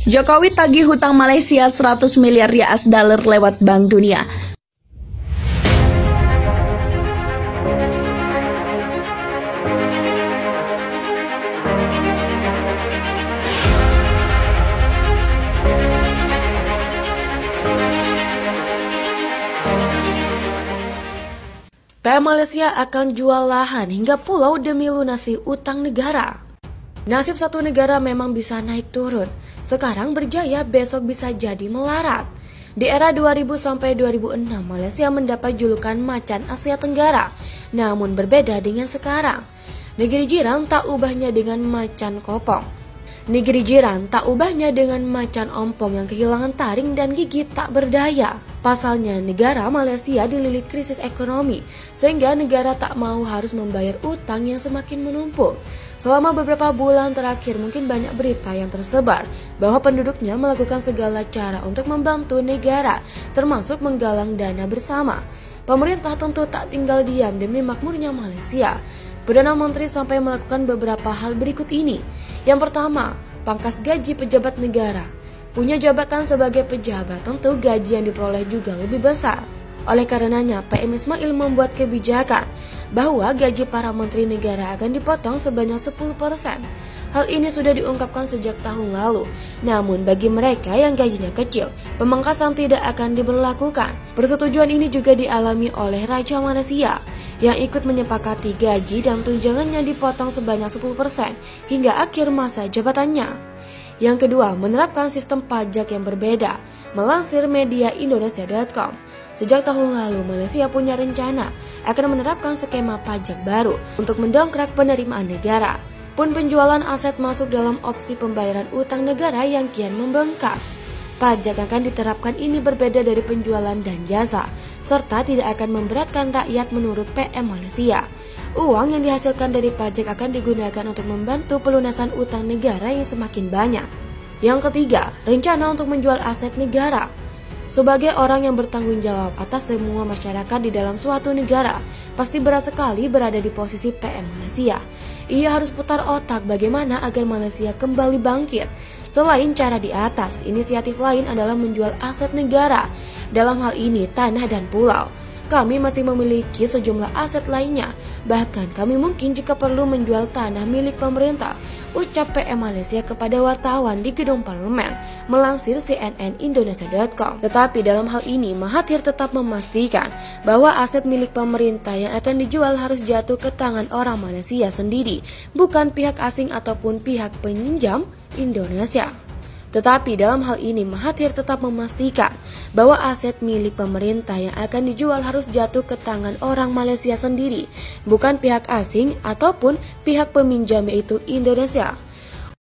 Jokowi tagih hutang Malaysia 100 miliar US dollar lewat Bank Dunia. PM Malaysia akan jual lahan hingga pulau demi lunasi utang negara. Nasib satu negara memang bisa naik turun. Sekarang berjaya, besok bisa jadi melarat. Di era 2000 sampai 2006, Malaysia mendapat julukan macan Asia Tenggara. Namun berbeda dengan sekarang. Negeri jiran tak ubahnya dengan macan kopong. Negeri jiran tak ubahnya dengan macan ompong yang kehilangan taring dan gigi tak berdaya. Pasalnya, negara Malaysia dililit krisis ekonomi, sehingga negara tak mau harus membayar utang yang semakin menumpuk. Selama beberapa bulan terakhir mungkin banyak berita yang tersebar bahwa penduduknya melakukan segala cara untuk membantu negara, termasuk menggalang dana bersama. Pemerintah tentu tak tinggal diam demi makmurnya Malaysia. Perdana Menteri sampai melakukan beberapa hal berikut ini. Yang pertama, pangkas gaji pejabat negara. Punya jabatan sebagai pejabat, tentu gaji yang diperoleh juga lebih besar. Oleh karenanya, PM Ismail membuat kebijakan bahwa gaji para menteri negara akan dipotong sebanyak 10%. Hal ini sudah diungkapkan sejak tahun lalu. Namun bagi mereka yang gajinya kecil, pemangkasan tidak akan diberlakukan. Persetujuan ini juga dialami oleh Raja Malaysia yang ikut menyepakati gaji dan tunjangannya dipotong sebanyak 10% hingga akhir masa jabatannya. Yang kedua, menerapkan sistem pajak yang berbeda. Melansir media Indonesia.com, sejak tahun lalu Malaysia punya rencana akan menerapkan skema pajak baru untuk mendongkrak penerimaan negara. Pun penjualan aset masuk dalam opsi pembayaran utang negara yang kian membengkak. Pajak yang akan diterapkan ini berbeda dari penjualan dan jasa, serta tidak akan memberatkan rakyat menurut PM Malaysia. Uang yang dihasilkan dari pajak akan digunakan untuk membantu pelunasan utang negara yang semakin banyak. Yang ketiga, rencana untuk menjual aset negara. Sebagai orang yang bertanggung jawab atas semua masyarakat di dalam suatu negara, pasti berat sekali berada di posisi PM Malaysia. Ia harus putar otak bagaimana agar Malaysia kembali bangkit. Selain cara di atas, inisiatif lain adalah menjual aset negara. Dalam hal ini, tanah dan pulau. Kami masih memiliki sejumlah aset lainnya. Bahkan kami mungkin jika perlu menjual tanah milik pemerintah, ucap PM Malaysia kepada wartawan di gedung parlemen, melansir CNN Indonesia.com. Tetapi dalam hal ini, Mahathir tetap memastikan bahwa aset milik pemerintah yang akan dijual harus jatuh ke tangan orang Malaysia sendiri, bukan pihak asing ataupun pihak peminjam Indonesia. Tetapi dalam hal ini Mahathir tetap memastikan bahwa aset milik pemerintah yang akan dijual harus jatuh ke tangan orang Malaysia sendiri, bukan pihak asing ataupun pihak peminjam yaitu Indonesia.